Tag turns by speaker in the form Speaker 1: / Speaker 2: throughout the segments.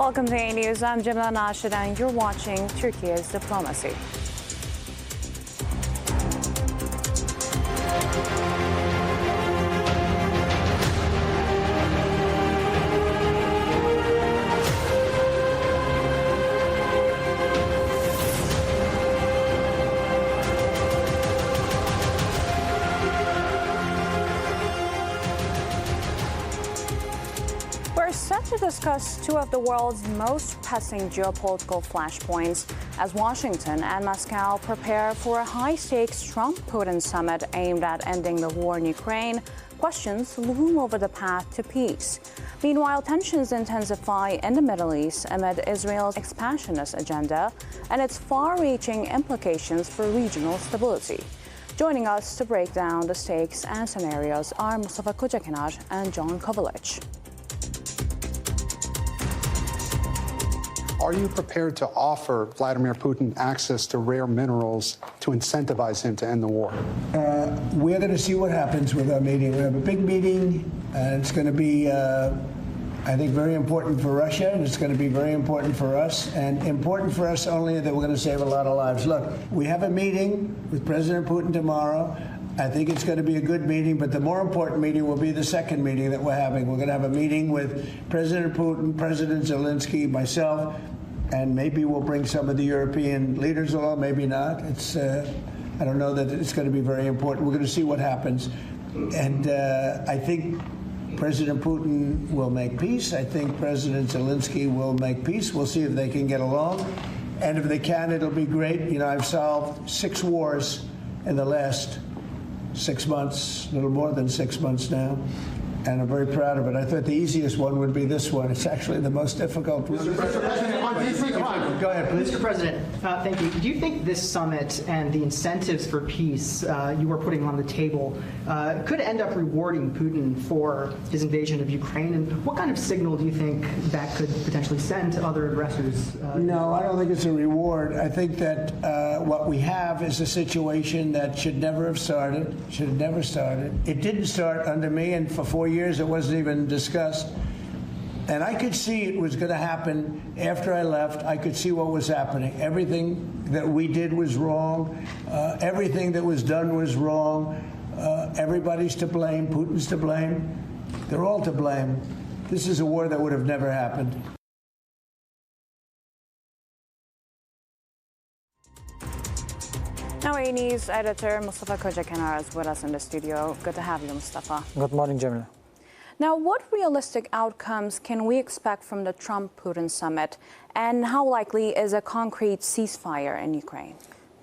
Speaker 1: Welcome to Anews. I'm Cemile Naşit and you're watching Turkey's Diplomacy. We're set to discuss two of the world's most pressing geopolitical flashpoints as Washington and Moscow prepare for a high-stakes Trump-Putin summit aimed at ending the war in Ukraine. Questions loom over the path to peace. Meanwhile, tensions intensify in the Middle East amid Israel's expansionist agenda and its far-reaching implications for regional stability. Joining us to break down the stakes and scenarios are Mustafa Kocakenar and John Kovalic.
Speaker 2: Are you prepared to offer Vladimir Putin access to rare minerals to incentivize him to end the war?
Speaker 3: We're going to see what happens with our meeting. We have a big meeting, and it's going to be, I think, very important for Russia, and it's going to be very important for us, and important for us only that we're going to save a lot of lives. Look, we have a meeting with President Putin tomorrow. I think it's going to be a good meeting, but the more important meeting will be the second meeting that we're having. We're going to have a meeting with President Putin, President Zelensky, myself, and maybe we'll bring some of the European leaders along, maybe not. I don't know that it's going to be very important. We're going to see what happens. And I think President Putin will make peace. I think President Zelensky will make peace. We'll see if they can get along. And if they can, it'll be great. You know, I've solved 6 wars in the last 6 months, a little more than 6 months now, and I'm very proud of it. I thought the easiest one would be this one. It's actually the most difficult one.
Speaker 4: Mr. President,
Speaker 3: go ahead, please.
Speaker 4: Mr. President, thank you. Do you think this summit and the incentives for peace you are putting on the table could end up rewarding Putin for his invasion of Ukraine? And what kind of signal do you think that could potentially send to other aggressors?
Speaker 3: No, I don't think it's a reward. I think that what we have is a situation that should never have started, should have never started. It didn't start under me, and for 4 years it wasn't even discussed. And I could see it was going to happen after I left. I could see what was happening. Everything that we did was wrong. Everything that was done was wrong. Everybody's to blame. Putin's to blame. They're all to blame. This is a war that would have never happened.
Speaker 1: Now, Anews editor Mustafa Kocakenar is with us in the studio. Good to have you, Mustafa.
Speaker 5: Good morning, Cemile.
Speaker 1: Now, what realistic outcomes can we expect from the Trump-Putin summit, and how likely is a concrete ceasefire in Ukraine?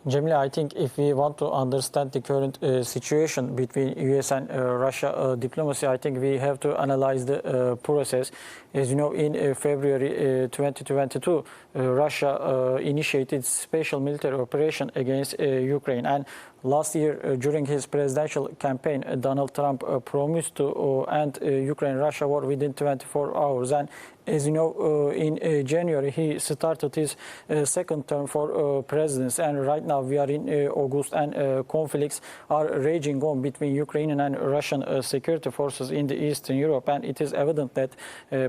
Speaker 5: Cemile, I think if we want to understand the current situation between US and Russia diplomacy, I think we have to analyze the process. As you know, in February 2022, Russia initiated special military operation against Ukraine. And last year, during his presidential campaign, Donald Trump promised to end Ukraine-Russia war within 24 hours. And as you know, in January, he started his second term for presidency. And right now we are in August, and conflicts are raging on between Ukrainian and Russian security forces in the Eastern Europe. And it is evident that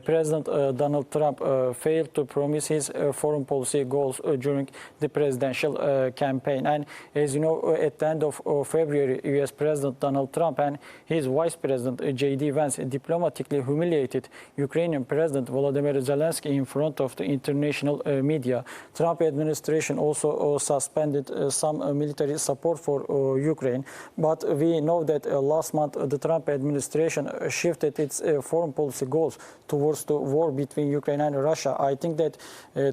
Speaker 5: President Donald Trump failed to promise his foreign policy goals during the presidential campaign. And as you know, at the end of February, US President Donald Trump and his Vice President J.D. Vance diplomatically humiliated Ukrainian President Volodymyr Zelensky in front of the international media. Trump administration also suspended some military support for Ukraine. But we know that last month the Trump administration shifted its foreign policy goals towards the war between Ukraine and Russia. I think that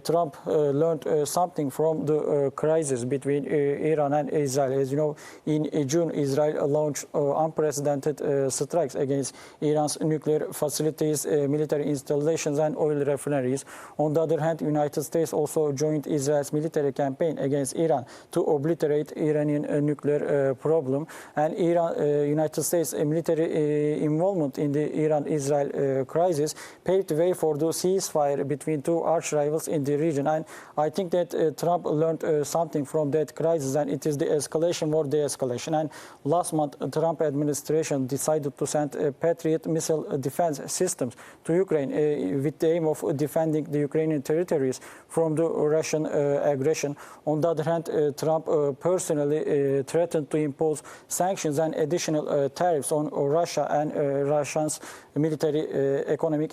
Speaker 5: Trump learned something from the crisis between Iran and Israel. As you know, in June, Israel launched unprecedented strikes against Iran's nuclear facilities, military installations, and oil refineries. On the other hand, the United States also joined Israel's military campaign against Iran to obliterate Iranian nuclear problem. And United States military involvement in the Iran-Israel crisis paved the way for the ceasefire between two arch rivals in the region. And I think that Trump learned something from that crisis, and it is the escalation escalation, more de-escalation. And last month, the Trump administration decided to send Patriot missile defense systems to Ukraine with the aim of defending the Ukrainian territories from the Russian aggression. On the other hand, Trump personally threatened to impose sanctions and additional tariffs on Russia and Russia's military economic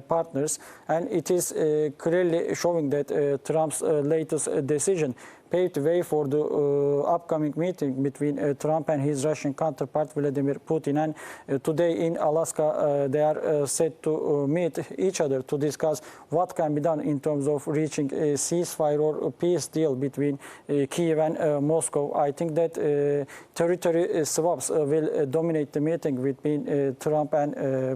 Speaker 5: partners. And it is clearly showing that Trump's latest decision paved the way for the upcoming meeting between Trump and his Russian counterpart Vladimir Putin. And today in Alaska, they are set to meet each other to discuss what can be done in terms of reaching a ceasefire or a peace deal between Kyiv and Moscow. I think that territory swaps will dominate the meeting between Trump and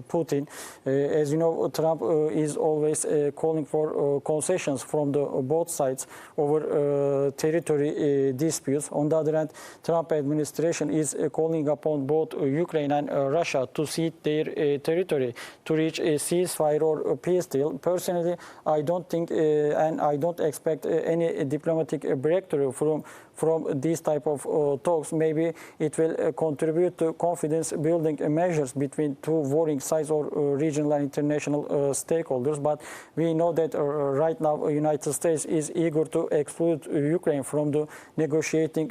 Speaker 5: Putin. As you know, Trump is always calling for concessions from the both sides over territory disputes. On the other hand, Trump administration is calling upon both Ukraine and Russia to cede their territory to reach a ceasefire or a peace deal. Personally, I don't think and I don't expect any diplomatic breakthrough from these type of talks. Maybe it will contribute to confidence building measures between two warring sides or regional and international stakeholders. But we know that right now the United States is eager to exclude Ukraine from the negotiating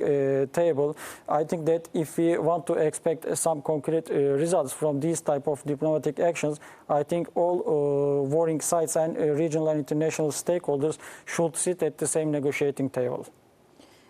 Speaker 5: table. I think that if we want to expect some concrete results from these type of diplomatic actions, I think all warring sides and regional and international stakeholders should sit at the same negotiating table.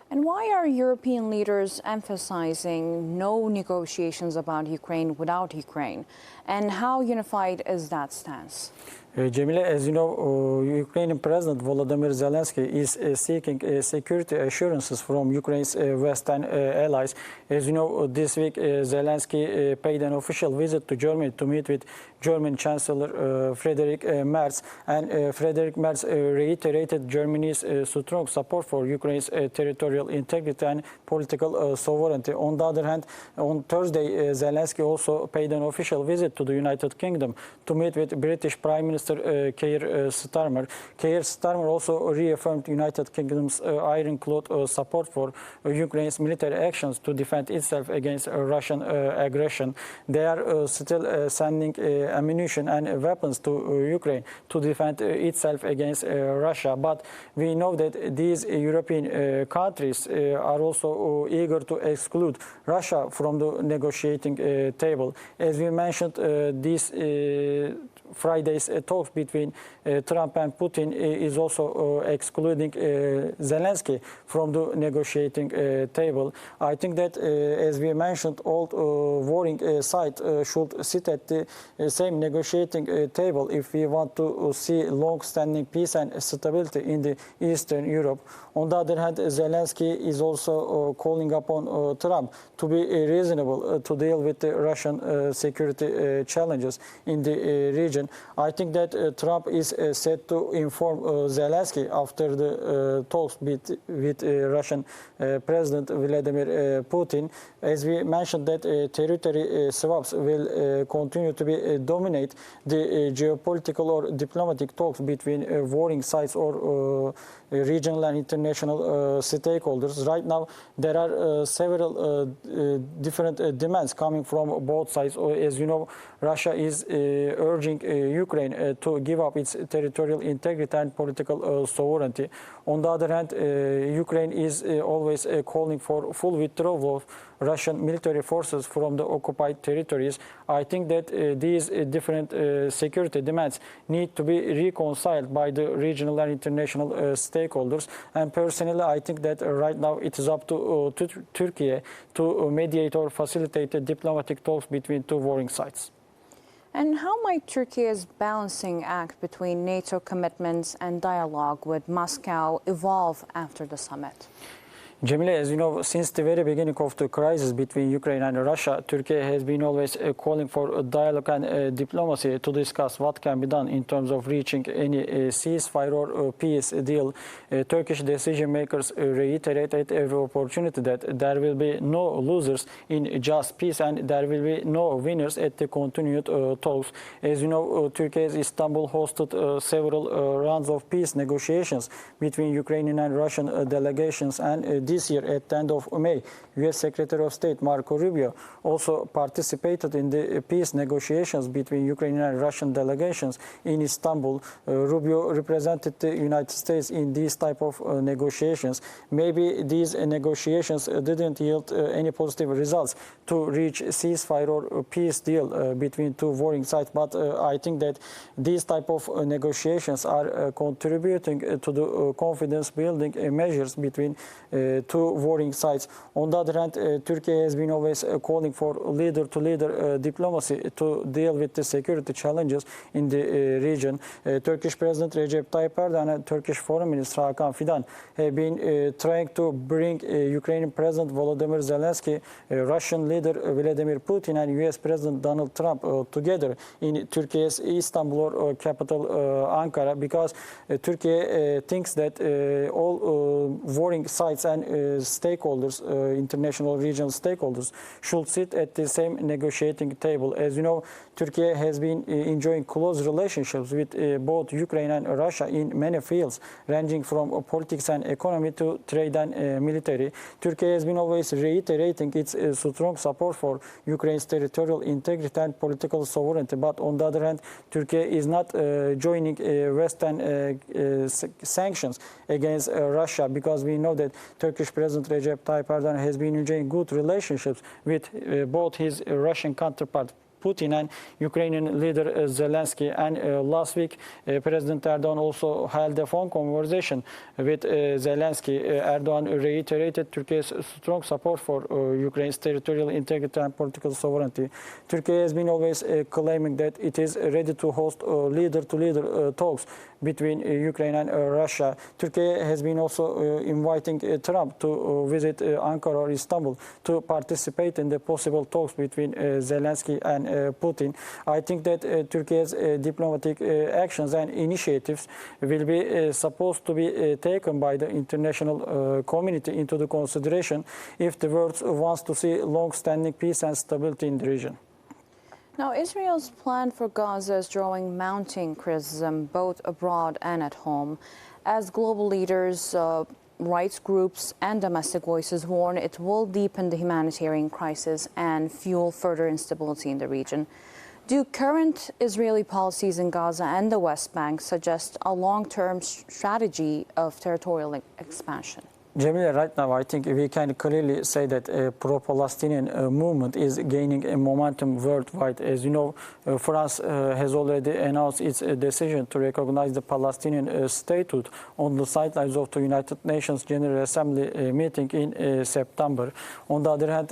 Speaker 1: And why are European leaders emphasizing no negotiations about Ukraine without Ukraine? And how unified is that stance?
Speaker 5: Cemile, as you know, Ukrainian President Volodymyr Zelensky is seeking security assurances from Ukraine's Western allies. As you know, this week Zelensky paid an official visit to Germany to meet with German Chancellor Friedrich Merz. And Friedrich Merz reiterated Germany's strong support for Ukraine's territorial integrity and political sovereignty. On the other hand, on Thursday, Zelensky also paid an official visit to the United Kingdom to meet with British Prime Minister Keir Starmer. Keir Starmer also reaffirmed United Kingdom's ironclad support for Ukraine's military actions to defend itself against Russian aggression. They are still sending ammunition and weapons to Ukraine to defend itself against Russia. But we know that these European countries are also eager to exclude Russia from the negotiating table. As we mentioned, these Friday's talks between Trump and Putin is also excluding Zelensky from the negotiating table. I think that, as we mentioned, all warring sides should sit at the same negotiating table if we want to see long-standing peace and stability in the Eastern Europe. On the other hand, Zelensky is also calling upon Trump to be reasonable to deal with the Russian security challenges in the region. I think that Trump is set to inform Zelensky after the talks with Russian President Vladimir Putin. As we mentioned, that territory swaps will continue to be dominate the geopolitical or diplomatic talks between warring sides or regional and international stakeholders. Right now, there are several different demands coming from both sides. As you know, Russia is urging Ukraine to give up its territorial integrity and political sovereignty. On the other hand, Ukraine is always calling for full withdrawal of Russian military forces from the occupied territories. I think that these different security demands need to be reconciled by the regional and international stakeholders. And personally, I think that right now it is up to Türkiye to mediate or facilitate the diplomatic talks between two warring sides.
Speaker 1: And how might Turkey's balancing act between NATO commitments and dialogue with Moscow evolve after the summit?
Speaker 5: Cemile, as you know, since the very beginning of the crisis between Ukraine and Russia, Turkey has been always calling for dialogue and diplomacy to discuss what can be done in terms of reaching any ceasefire or peace deal. Turkish decision makers reiterate at every opportunity that there will be no losers in just peace and there will be no winners at the continued talks. As you know, Turkey's Istanbul hosted several rounds of peace negotiations between Ukrainian and Russian delegations, and this year, at the end of May, U.S. Secretary of State Marco Rubio also participated in the peace negotiations between Ukrainian and Russian delegations in Istanbul. Rubio represented the United States in these type of negotiations. Maybe these negotiations didn't yield any positive results to reach a ceasefire or a peace deal between two warring sides, but I think that these type of negotiations are contributing to the confidence building measures between two warring sides. On the other hand, Turkey has been always calling for leader-to-leader diplomacy to deal with the security challenges in the region. Turkish President Recep Tayyip Erdogan and Turkish Foreign Minister Hakan Fidan have been trying to bring Ukrainian President Volodymyr Zelensky, Russian leader Vladimir Putin, and U.S. President Donald Trump together in Turkey's Istanbul or capital Ankara, because Turkey thinks that all warring sides and stakeholders, international regional stakeholders, should sit at the same negotiating table. As you know, Turkey has been enjoying close relationships with both Ukraine and Russia in many fields, ranging from politics and economy to trade and military. Turkey has been always reiterating its strong support for Ukraine's territorial integrity and political sovereignty. But on the other hand, Turkey is not joining Western sanctions against Russia, because we know that Turkish President Recep Tayyip Erdogan has been enjoying good relationships with both his Russian counterpart Putin and Ukrainian leader Zelensky. And last week, President Erdogan also held a phone conversation with Zelensky. Erdogan reiterated Turkey's strong support for Ukraine's territorial integrity and political sovereignty. Turkey has been always claiming that it is ready to host leader-to-leader talks between Ukraine and Russia. Turkey has been also inviting Trump to visit Ankara or Istanbul to participate in the possible talks between Zelensky and Putin. I think that Turkey's diplomatic actions and initiatives will be supposed to be taken by the international community into the consideration if the world wants to see long-standing peace and stability in the region.
Speaker 1: Now, Israel's plan for Gaza is drawing mounting criticism both abroad and at home. As global leaders, rights groups and domestic voices warn it will deepen the humanitarian crisis and fuel further instability in the region. Do current Israeli policies in Gaza and the West Bank suggest a long-term strategy of territorial expansion?
Speaker 5: Jamila, right now, I think we can clearly say that a pro-Palestinian movement is gaining a momentum worldwide. As you know, France has already announced its decision to recognize the Palestinian statehood on the sidelines of the United Nations General Assembly meeting in September. On the other hand,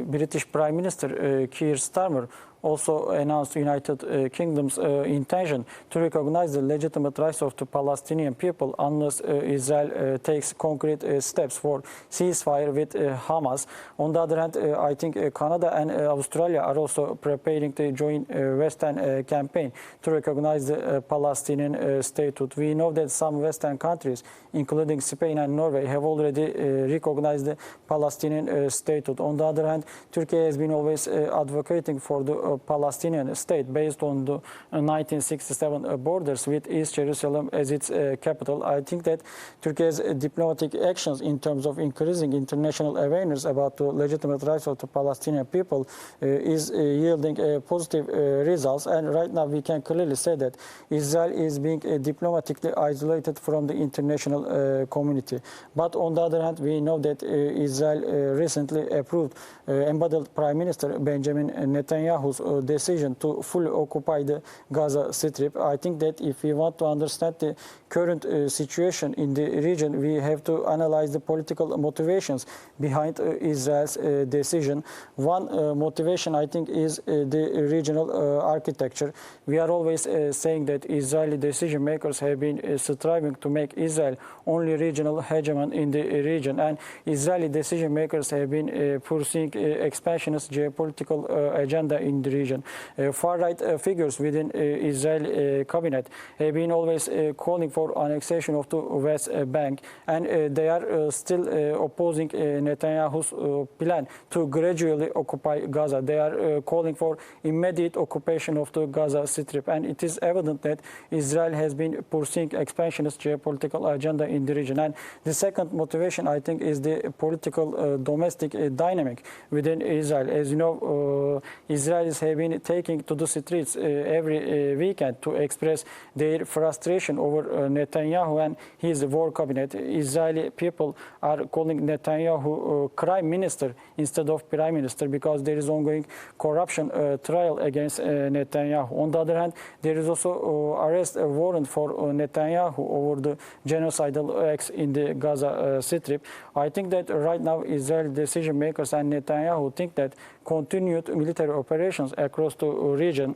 Speaker 5: British Prime Minister Keir Starmer also announced United Kingdom's intention to recognize the legitimate rights of the Palestinian people unless Israel takes concrete steps for ceasefire with Hamas. On the other hand, I think Canada and Australia are also preparing to join Western campaign to recognize the Palestinian statehood. We know that some Western countries, including Spain and Norway, have already recognized the Palestinian statehood. On the other hand, Turkey has been always advocating for the Palestinian state based on the 1967 borders with East Jerusalem as its capital. I think that Turkey's diplomatic actions in terms of increasing international awareness about the legitimate rights of the Palestinian people is yielding positive results. And right now we can clearly say that Israel is being diplomatically isolated from the international community. But on the other hand, we know that Israel recently approved embattled Prime Minister Benjamin Netanyahu's decision to fully occupy the Gaza Strip. I think that if we want to understand the current situation in the region, we have to analyze the political motivations behind Israel's decision. One motivation, I think, is the regional architecture. We are always saying that Israeli decision makers have been striving to make Israel only regional hegemon in the region, and Israeli decision makers have been pursuing expansionist geopolitical agenda in the region. Far-right figures within Israeli cabinet have been always calling for annexation of the West Bank, and they are still opposing Netanyahu's plan to gradually occupy Gaza. They are calling for immediate occupation of the Gaza Strip, and it is evident that Israel has been pursuing expansionist geopolitical agenda in the region. And the second motivation, I think, is the political domestic dynamic within Israel. As you know, Israelis have been taking to the streets every weekend to express their frustration over Netanyahu and his war cabinet. Israeli people are calling Netanyahu crime minister instead of prime minister because there is ongoing corruption trial against Netanyahu. On the other hand, there is also arrest warrant for Netanyahu over the genocidal acts in the Gaza Strip. I think that right now Israeli decision makers and Netanyahu think that continued military operations across the region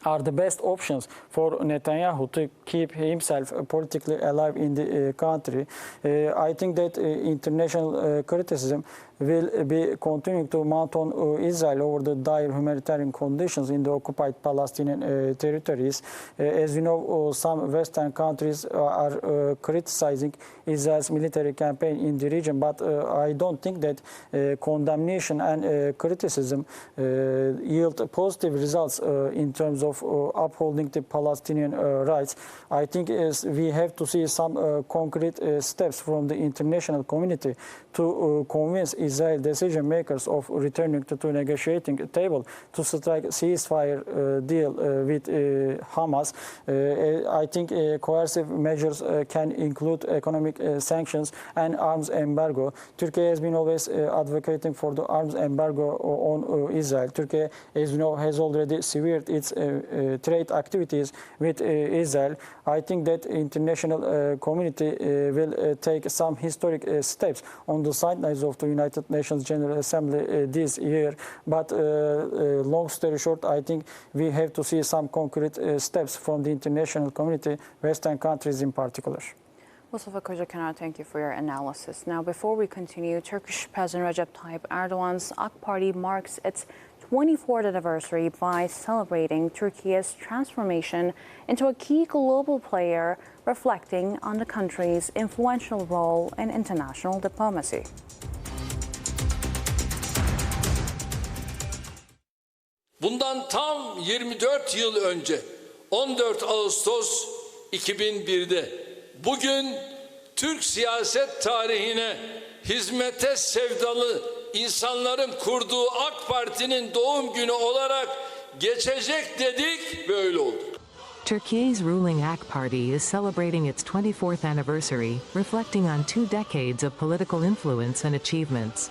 Speaker 5: are the best options for Netanyahu to keep himself politically alive in the country. I think that international criticism will be continuing to mount on Israel over the dire humanitarian conditions in the occupied Palestinian territories. As you know, some Western countries are criticizing Israel's military campaign in the region, but I don't think that condemnation and criticism yield positive results in terms of upholding the Palestinian rights. I think we have to see some concrete steps from the international community to convince Israeli decision makers of returning to the negotiating table to strike a ceasefire deal with Hamas. I think coercive measures can include economic sanctions and arms embargo. Turkey has been always advocating for the arms embargo on Israel. Turkey, as you know, has already severed its trade activities with Israel. I think that international community will take some historic steps on the sidelines of the United Nations General Assembly this year. But long story short, I think we have to see some concrete steps from the international community, Western countries in particular.
Speaker 1: Mustafa Kocakenar, thank you for your analysis. Now, before we continue, Turkish President Recep Tayyip Erdogan's AK Party marks its 24th anniversary by celebrating Turkey's transformation into a key global player, reflecting on the country's influential role in international diplomacy.
Speaker 6: Bundan tam 24 yıl önce 14 Ağustos 2001'de bugün Türk siyaset tarihine hizmete sevdalı insanların kurduğu AK Parti'nin doğum günü olarak geçecek dedik ve öyle oldu.
Speaker 7: Turkey's ruling AK Party is celebrating its 24th anniversary, reflecting on 2 decades of political influence and achievements.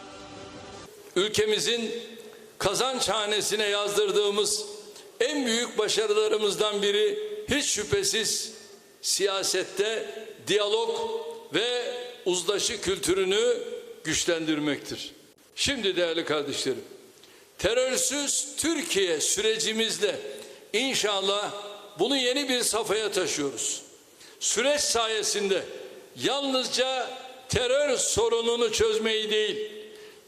Speaker 6: Ülkemizin kazanç hanesine yazdırdığımız en büyük başarılarımızdan biri hiç şüphesiz siyasette diyalog ve uzlaşı kültürünü güçlendirmektir. Şimdi değerli kardeşlerim, terörsüz Türkiye sürecimizle inşallah bunu yeni bir safhaya taşıyoruz. Süreç sayesinde yalnızca terör sorununu çözmeyi değil,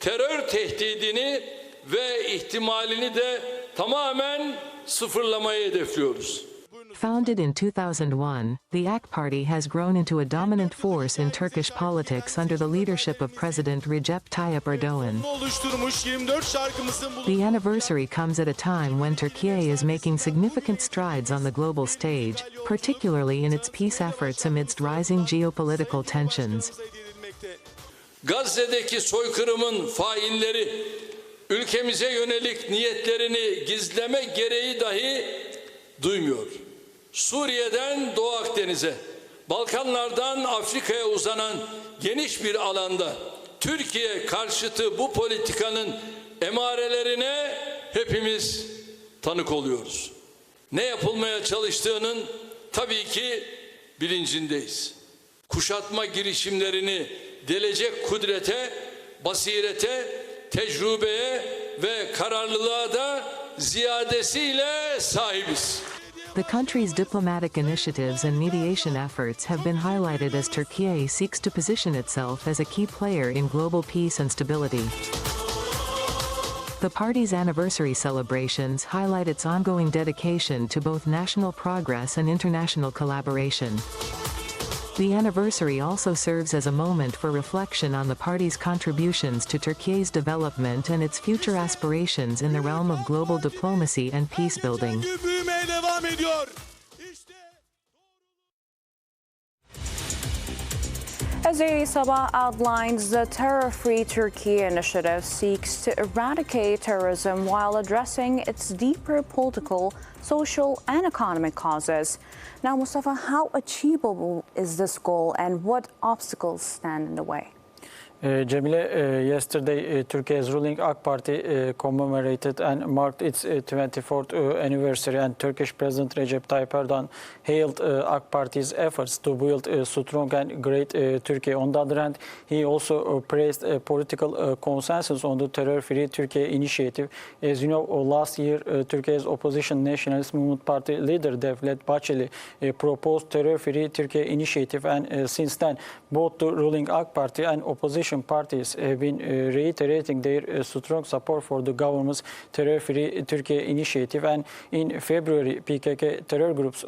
Speaker 6: terör tehdidini ve ihtimalini de tamamen sıfırlamayı hedefliyoruz.
Speaker 7: Founded in 2001, the AK Party has grown into a dominant force in Turkish politics under the leadership of President Recep Tayyip Erdogan. The anniversary comes at a time when Turkey is making significant strides on the global stage, particularly in its peace efforts amidst rising geopolitical tensions.
Speaker 6: Gazze'deki soykırımın failleri ülkemize yönelik niyetlerini gizleme gereği dahi duymuyor. Suriye'den Doğu Akdeniz'e, Balkanlardan Afrika'ya uzanan geniş bir alanda Türkiye karşıtı bu politikanın emarelerine hepimiz tanık oluyoruz. Ne yapılmaya çalıştığının tabii ki bilincindeyiz. Kuşatma girişimlerini delecek kudrete, basirete, tecrübeye ve kararlılığa da ziyadesiyle sahibiz.
Speaker 7: The country's diplomatic initiatives and mediation efforts have been highlighted as Turkey seeks to position itself as a key player in global peace and stability. The party's anniversary celebrations highlight its ongoing dedication to both national progress and international collaboration. The anniversary also serves as a moment for reflection on the party's contributions to Turkey's development and its future aspirations in the realm of global diplomacy and peace building.
Speaker 1: As Sabah outlines, the Terror-Free Turkey initiative seeks to eradicate terrorism while addressing its deeper political, social, and economic causes. Now, Mustafa, how achievable is this goal and what obstacles stand in the way?
Speaker 5: Cemile, yesterday Turkey's ruling AK Party commemorated and marked its 24th anniversary, and Turkish President Recep Tayyip Erdogan hailed AK Party's efforts to build a strong and great Turkey. On the other hand, he also praised political consensus on the Terror-Free Turkey initiative. As you know, last year Turkey's opposition Nationalist Movement Party leader Devlet Bahçeli proposed Terror-Free Turkey initiative, and since then both the ruling AK Party and opposition parties have been reiterating their strong support for the government's Terror-Free Turkey initiative. And in February, PKK terror group's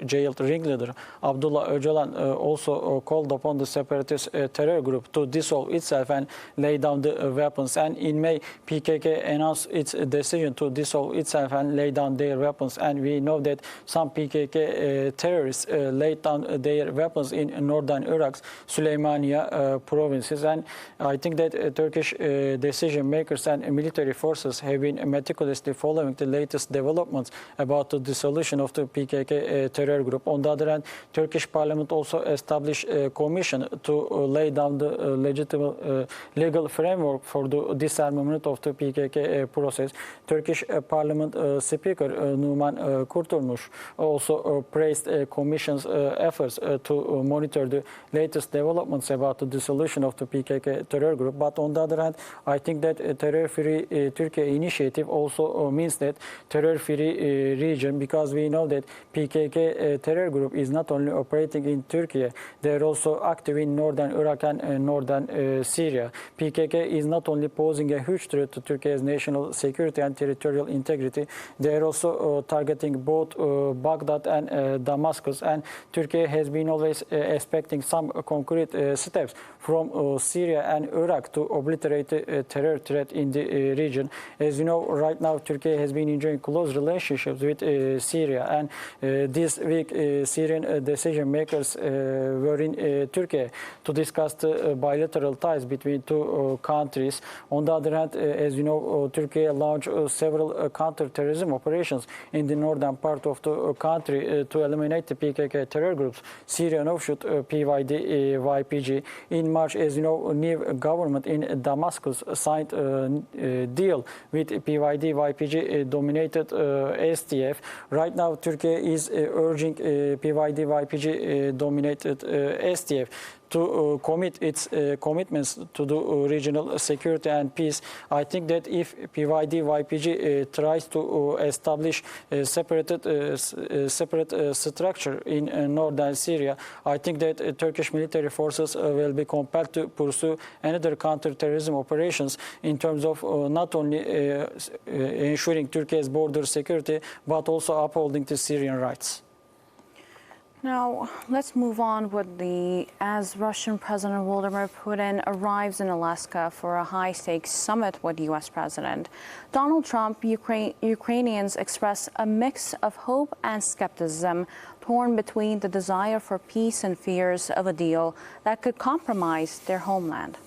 Speaker 5: jailed ringleader Abdullah Öcalan also called upon the separatist terror group to dissolve itself and lay down the weapons. And in May, PKK announced its decision to dissolve itself and lay down their weapons. And we know that some PKK terrorists laid down their weapons in northern Iraq's Süleymaniye provinces. And I think that Turkish decision makers and military forces have been meticulously following the latest developments about the dissolution of the PKK terror group. On the other hand, Turkish Parliament also established a commission to lay down the legitimate legal framework for the disarmament of the PKK process. Turkish Parliament Speaker Numan Kurtulmuş also praised a commission's efforts to monitor the latest developments about the dissolution of the PKK terror group. But on the other hand, I think that Terror-Free Turkey initiative also means that terror-free region, because we know that PKK terror group is not only operating in Turkey, they are also active in northern Iraq and northern Syria. PKK is not only posing a huge threat to Turkey's national security and territorial integrity, they are also targeting both Baghdad and Damascus. And Turkey has been always expecting some concrete steps from Syria and Iraq to obliterate the terror threat in the region. As you know, right now Turkey has been enjoying close relationships with Syria, and this week Syrian decision makers were in Turkey to discuss the bilateral ties between two countries. On the other hand, as you know, Turkey launched several counter-terrorism operations in the northern part of the country to eliminate the PKK terror groups, Syrian offshoot PYD-YPG. In March, as you know, a new government in Damascus signed a deal with PYD-YPG-dominated SDF. Right now, Turkey is urging PYD-YPG-dominated SDF to commit its commitments to the regional security and peace. I think that if PYD-YPG tries to establish a separate structure in northern Syria, I think that Turkish military forces will be compelled to pursue another counter-terrorism operations in terms of not only ensuring Turkey's border security, but also upholding the Syrian rights.
Speaker 1: Now, let's move on as Russian President Vladimir Putin arrives in Alaska for a high-stakes summit with U.S. President Donald Trump. Ukrainians express a mix of hope and skepticism, torn between the desire for peace and fears of a deal that could compromise their homeland.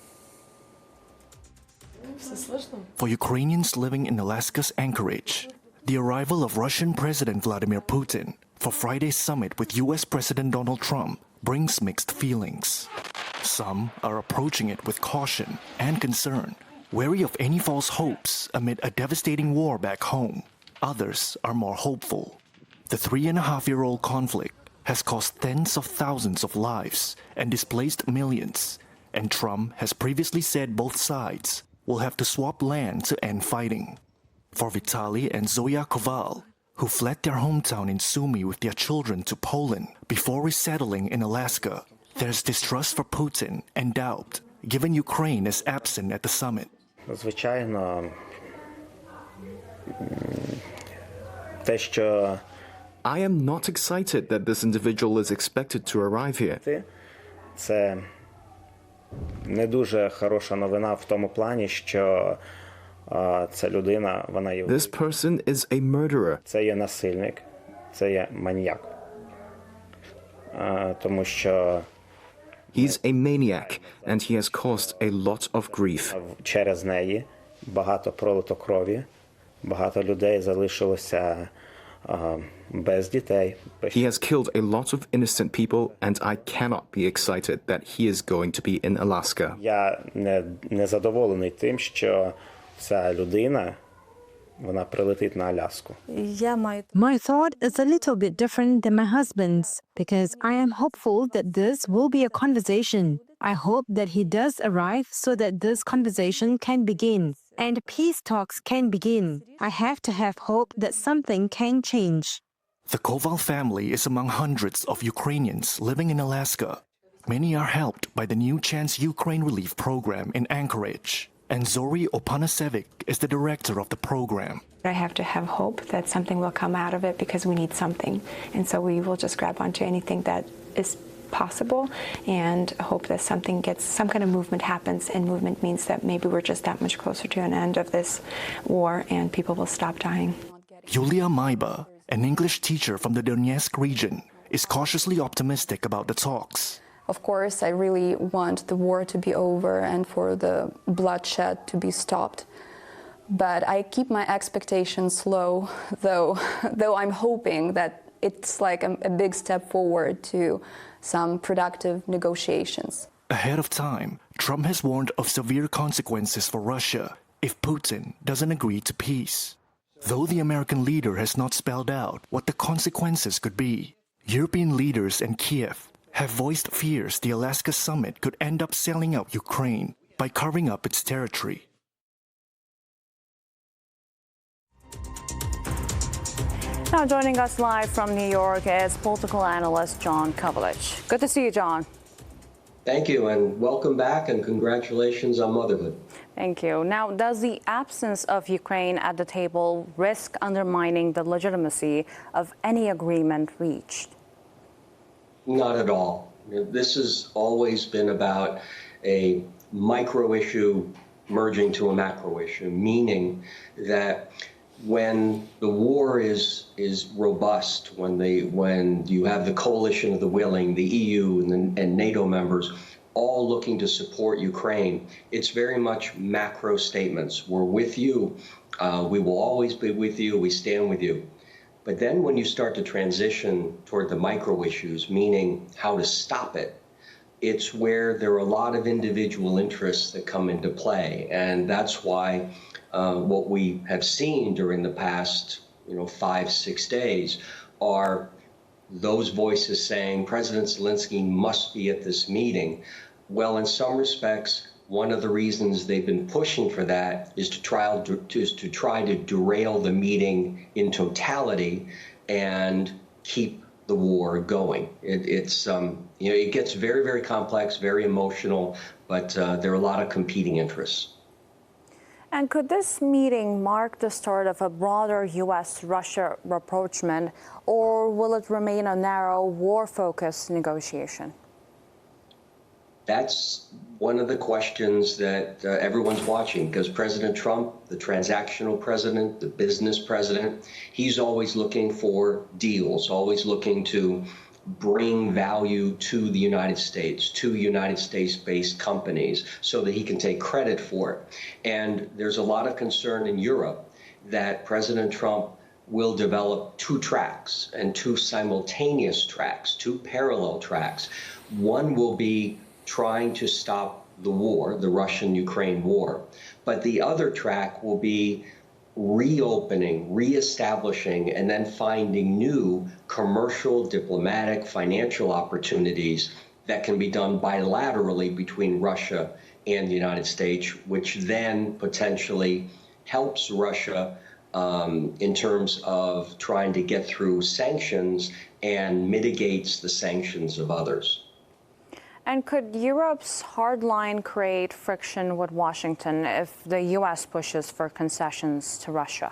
Speaker 8: For Ukrainians living in Alaska's Anchorage, the arrival of Russian President Vladimir Putin for Friday's summit with U.S. President Donald Trump brings mixed feelings. Some are approaching it with caution and concern, wary of any false hopes amid a devastating war back home. Others are more hopeful. The 3.5-year-old conflict has cost tens of thousands of lives and displaced millions, and Trump has previously said both sides will have to swap land to end fighting. For Vitaly and Zoya Koval, who fled their hometown in Sumy with their children to Poland before resettling in Alaska, there's distrust for Putin and doubt, given Ukraine is absent at the summit.
Speaker 9: Звичайно, те, що
Speaker 8: I am not excited that this individual is expected to arrive here.
Speaker 9: це не дуже хороша новина в тому плані, що ця людина, вона є...
Speaker 8: This person is a murderer.
Speaker 9: Це є насильник, це є маніяк. Тому що
Speaker 8: He's a maniac, and he has caused a lot of grief.
Speaker 9: через неї багато пролито крові, багато людей залишилося без дітей.
Speaker 8: He has killed a lot of innocent people, and I cannot be excited that he is going to be in Alaska.
Speaker 9: Я не задоволений тим, що ця людина, вона прилетить на Аляску.
Speaker 10: My thought is a little bit different than my husband's because I am hopeful that this will be a conversation. I hope that he does arrive so that this conversation can begin and peace talks can begin. I have to have hope that something can change.
Speaker 8: The Koval family is among hundreds of Ukrainians living in Alaska. Many are helped by the new Chance Ukraine Relief Program in Anchorage. And Zori Opanasevic is the director of the program.
Speaker 11: I have to have hope that something will come out of it because we need something. And so we will just grab onto anything that is possible and hope that something gets, some kind of movement happens. And movement means that maybe we're just that much closer to an end of this war and people will stop dying.
Speaker 8: Yulia Maiba, an English teacher from the Donetsk region, is cautiously optimistic about the talks.
Speaker 12: Of course, I really want the war to be over and for the bloodshed to be stopped. But I keep my expectations low, though I'm hoping that it's like a big step forward to some productive negotiations.
Speaker 8: Ahead of time, Trump has warned of severe consequences for Russia if Putin doesn't agree to peace. Though the American leader has not spelled out what the consequences could be, European leaders and Kiev have voiced fears the Alaska summit could end up selling out Ukraine by carving up its territory.
Speaker 1: Now joining us live from New York is political analyst John Kovalich. Good to see you, John.
Speaker 13: Thank you, and welcome back, and congratulations on motherhood.
Speaker 1: Thank you. Now, does the absence of Ukraine at the table risk undermining the legitimacy of any agreement reached?
Speaker 13: Not at all. This has always been about a micro issue merging to a macro issue, meaning that when the war is robust, when you have the coalition of the willing, the EU and NATO members all looking to support Ukraine, it's very much macro statements. We're with you. We will always be with you. We stand with you. But then when you start to transition toward the micro issues, meaning how to stop it, it's where there are a lot of individual interests that come into play. And that's why what we have seen during the past 5-6 days are those voices saying President Zelensky must be at this meeting. Well, in some respects, one of the reasons they've been pushing for that is to try to derail the meeting in totality and keep the war going. It gets very, very complex, very emotional, but there are a lot of competing interests.
Speaker 1: And could this meeting mark the start of a broader U.S.-Russia rapprochement, or will it remain a narrow, war-focused negotiation?
Speaker 13: That's one of the questions that everyone's watching, because President Trump, the transactional president, the business president, he's always looking for deals, always looking to bring value to the United States, to United States-based companies, so that he can take credit for it. And there's a lot of concern in Europe that President Trump will develop two tracks and two simultaneous tracks, two parallel tracks. One will be trying to stop the war, the Russian-Ukraine war. But the other track will be reopening, reestablishing, and then finding new commercial, diplomatic, financial opportunities that can be done bilaterally between Russia and the United States, which then potentially helps Russia in terms of trying to get through sanctions and mitigates the sanctions of others.
Speaker 1: And could Europe's hard line create friction with Washington if the U.S. pushes for concessions to Russia?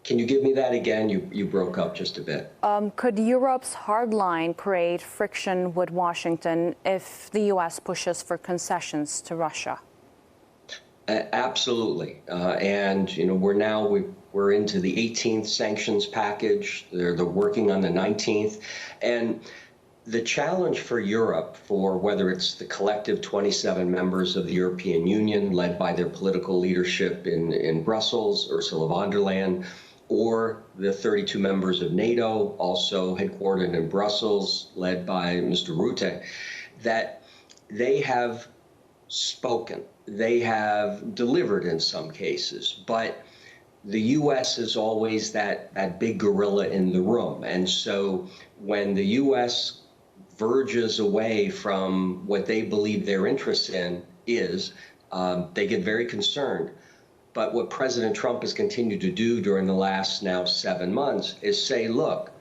Speaker 13: Can you give me that again? You broke up just a bit.
Speaker 1: Could Europe's hardline create friction with Washington if the U.S. pushes for concessions to Russia?
Speaker 13: Absolutely. And, we're into the 18th sanctions package. They're working on the 19th. And the challenge for Europe, for whether it's the collective 27 members of the European Union, led by their political leadership in Brussels, Ursula von der Leyen, or the 32 members of NATO, also headquartered in Brussels, led by Mr. Rutte, that they have spoken. They have delivered in some cases, but the U.S. is always that big gorilla in the room. And so when the U.S. verges away from what they believe their interest in is, they get very concerned. But what President Trump has continued to do during the last now 7 months is say, look,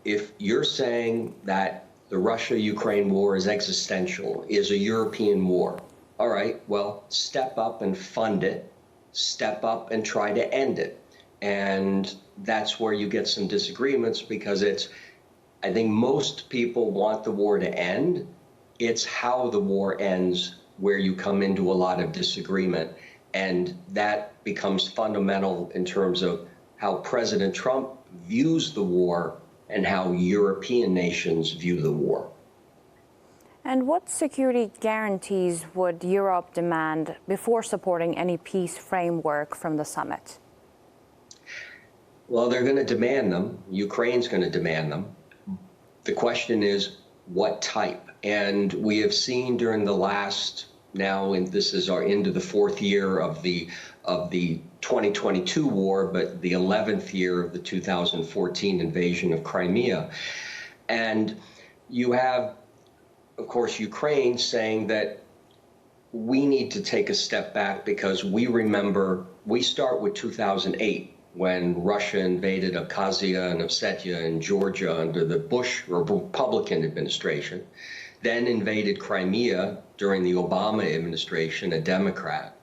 Speaker 13: if you're saying that the Russia-Ukraine war is existential, is a European war, all right, well, step up and fund it, step up and try to end it. And that's where you get some disagreements because I think most people want the war to end. It's how the war ends where you come into a lot of disagreement. And that becomes fundamental in terms of how President Trump views the war and how European nations view the war.
Speaker 1: And what security guarantees would Europe demand before supporting any peace framework from the summit?
Speaker 13: Well, they're going to demand them. Ukraine's going to demand them. The question is, what type? And we have seen during the last, this is our into the 4th year of the 2022 war, but the 11th year of the 2014 invasion of Crimea. And you have, of course, Ukraine saying that we need to take a step back because we start with 2008 when Russia invaded Abkhazia and Ossetia and Georgia under the Bush Republican administration, then invaded Crimea during the Obama administration, a Democrat,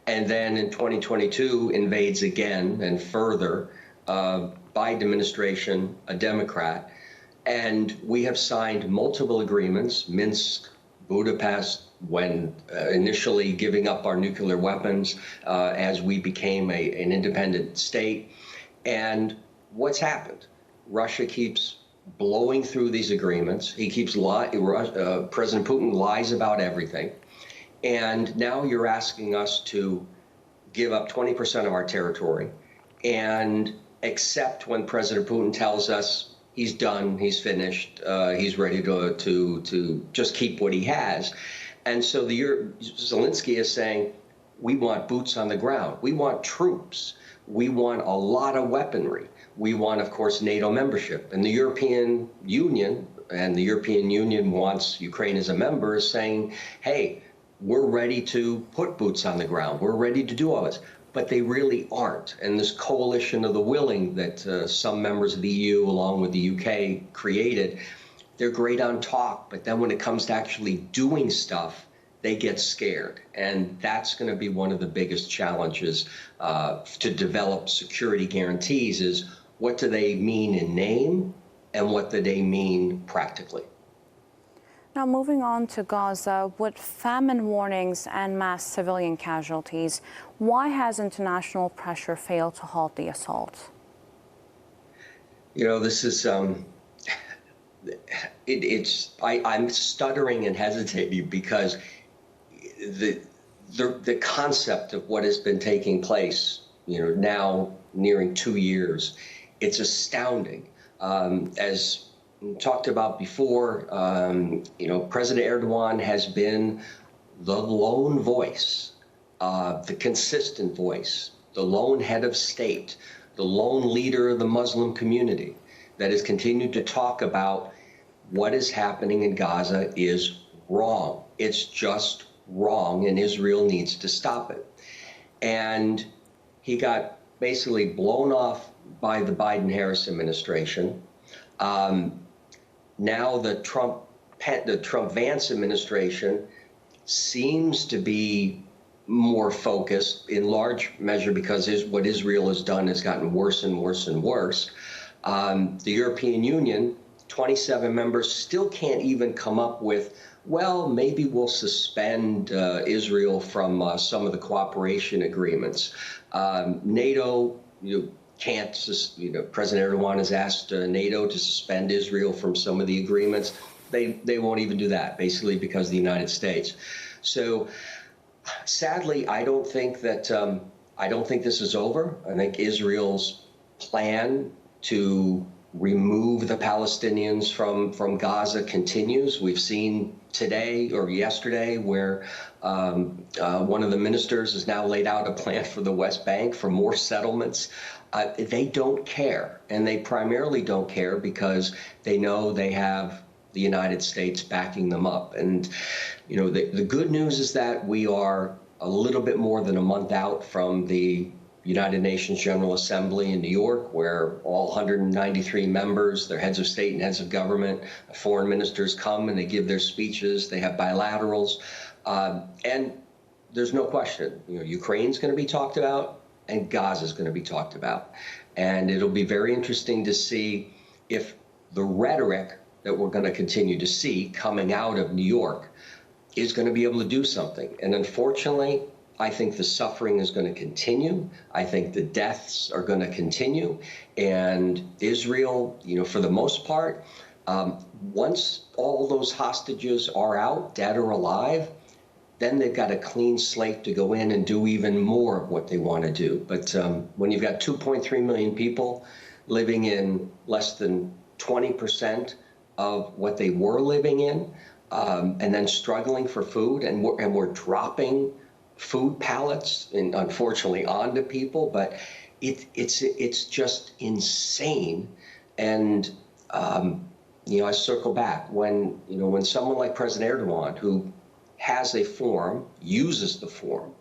Speaker 13: and then in 2022 invades again and further Biden administration, a Democrat. And we have signed multiple agreements, Minsk, Budapest, when initially giving up our nuclear weapons as we became an independent state. And what's happened? Russia keeps blowing through these agreements. He keeps President Putin lies about everything. And now you're asking us to give up 20% of our territory and accept when President Putin tells us he's done, he's finished, he's ready to just keep what he has. And so Zelensky is saying, we want boots on the ground. We want troops. We want a lot of weaponry. We want, of course, NATO membership. And the European Union, wants Ukraine as a member, is saying, hey, we're ready to put boots on the ground. We're ready to do all this. But they really aren't. And this coalition of the willing that some members of the EU, along with the UK, created, they're great on talk, but then when it comes to actually doing stuff, they get scared. And that's going to be one of the biggest challenges to develop security guarantees is what do they mean in name and what do they mean practically?
Speaker 1: Now, moving on to Gaza, with famine warnings and mass civilian casualties, why has international pressure failed to halt the assault?
Speaker 13: This is... I'm stuttering and hesitating because the concept of what has been taking place, now nearing 2 years, it's astounding. As talked about before, President Erdogan has been the lone voice, the consistent voice, the lone head of state, the lone leader of the Muslim community that has continued to talk about what is happening in Gaza is wrong. It's just wrong, and Israel needs to stop it. And he got basically blown off by the Biden-Harris administration. Now the Trump-Vance administration seems to be more focused, in large measure because what Israel has done has gotten worse and worse and worse. The European Union, 27 members, still can't even come up with, well, maybe we'll suspend Israel from some of the cooperation agreements. NATO, can't, President Erdogan has asked NATO to suspend Israel from some of the agreements. They won't even do that, basically because of the United States. So sadly, I don't think this is over. I think Israel's plan to remove the Palestinians from Gaza continues. We've seen today or yesterday where one of the ministers has now laid out a plan for the West Bank for more settlements. They don't care, and they primarily don't care because they know they have the United States backing them up. And, the good news is that we are a little bit more than a month out from the United Nations General Assembly in New York, where all 193 members, their heads of state and heads of government, foreign ministers come and they give their speeches. They have bilaterals. And there's no question, Ukraine's going to be talked about and Gaza is going to be talked about. And it'll be very interesting to see if the rhetoric that we're going to continue to see coming out of New York is going to be able to do something. And unfortunately, I think the suffering is going to continue. I think the deaths are going to continue. And Israel, for the most part, once all those hostages are out, dead or alive, then they've got a clean slate to go in and do even more of what they want to do. But when you've got 2.3 million people living in less than 20% of what they were living in, and then struggling for food, and we're dropping food pallets, and unfortunately, onto people, but it's just insane. And I circle back when someone like President Erdogan, who has a forum, uses the forum,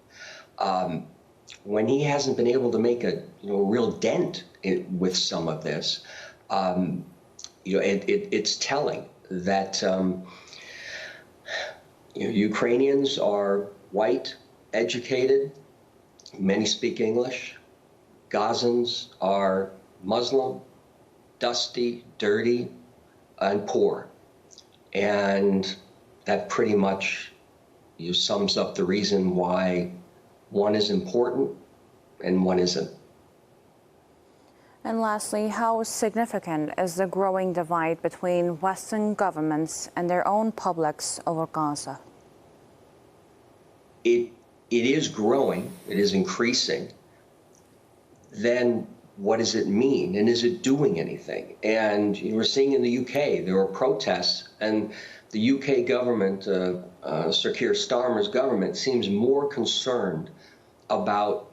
Speaker 13: when he hasn't been able to make a real dent with some of this, it's telling that Ukrainians are white, educated, many speak English. Gazans are Muslim, dusty, dirty, and poor. And that pretty much sums up the reason why one is important and one isn't.
Speaker 1: And lastly, how significant is the growing divide between Western governments and their own publics over Gaza?
Speaker 13: It is growing, it is increasing. Then what does it mean? And is it doing anything? And we're seeing in the UK, there are protests, and the UK government, Sir Keir Starmer's government, seems more concerned about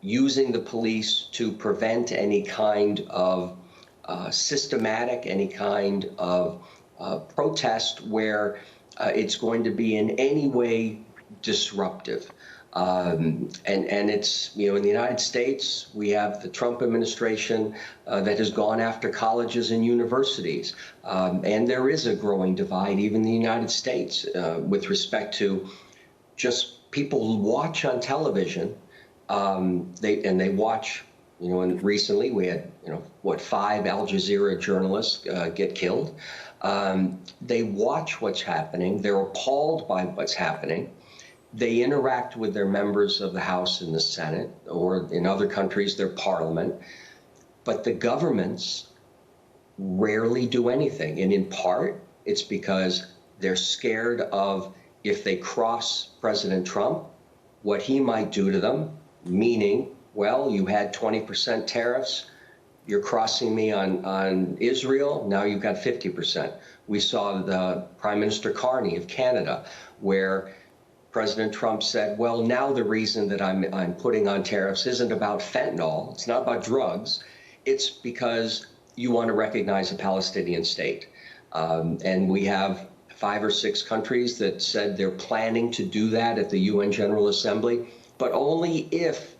Speaker 13: using the police to prevent any kind of systematic, any kind of protest where it's going to be in any way disruptive. And it's, in the United States, we have the Trump administration that has gone after colleges and universities. And there is a growing divide, even in the United States, with respect to just people who watch on television. They watch, and recently we had, 5 Al Jazeera journalists get killed. They watch what's happening. They're appalled by what's happening. They interact with their members of the House and the Senate, or in other countries, their parliament. But the governments rarely do anything. And in part, it's because they're scared of, if they cross President Trump, what he might do to them, meaning, well, you had 20% tariffs, you're crossing me on Israel, now you've got 50%. We saw the Prime Minister Carney of Canada, where President Trump said, well, now the reason that I'm putting on tariffs isn't about fentanyl, it's not about drugs, it's because you want to recognize a Palestinian state. And we have 5 or 6 countries that said they're planning to do that at the UN General Assembly, but only if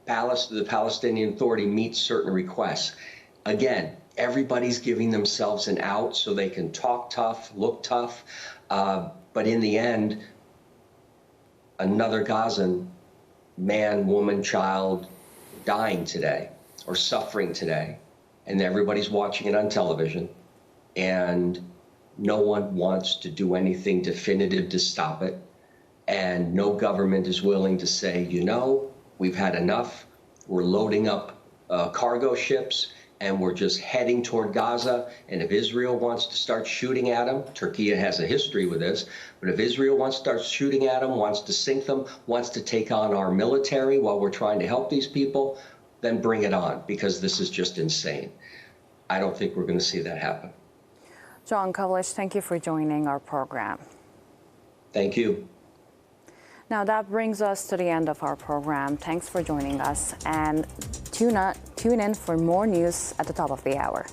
Speaker 13: the Palestinian Authority meets certain requests. Again, everybody's giving themselves an out so they can talk tough, look tough, but in the end, another Gazan man, woman, child dying today or suffering today, and everybody's watching it on television, and no one wants to do anything definitive to stop it, and no government is willing to say, you know, we've had enough, we're loading up cargo ships, and we're just heading toward Gaza, and if Israel wants to start shooting at them, Turkey has a history with this, but if Israel wants to start shooting at them, wants to sink them, wants to take on our military while we're trying to help these people, then bring it on, because this is just insane. I don't think we're going to see that happen.
Speaker 1: John Kovlich, thank you for joining our program.
Speaker 13: Thank you.
Speaker 1: Now that brings us to the end of our program. Thanks for joining us, and tune in for more news at the top of the hour.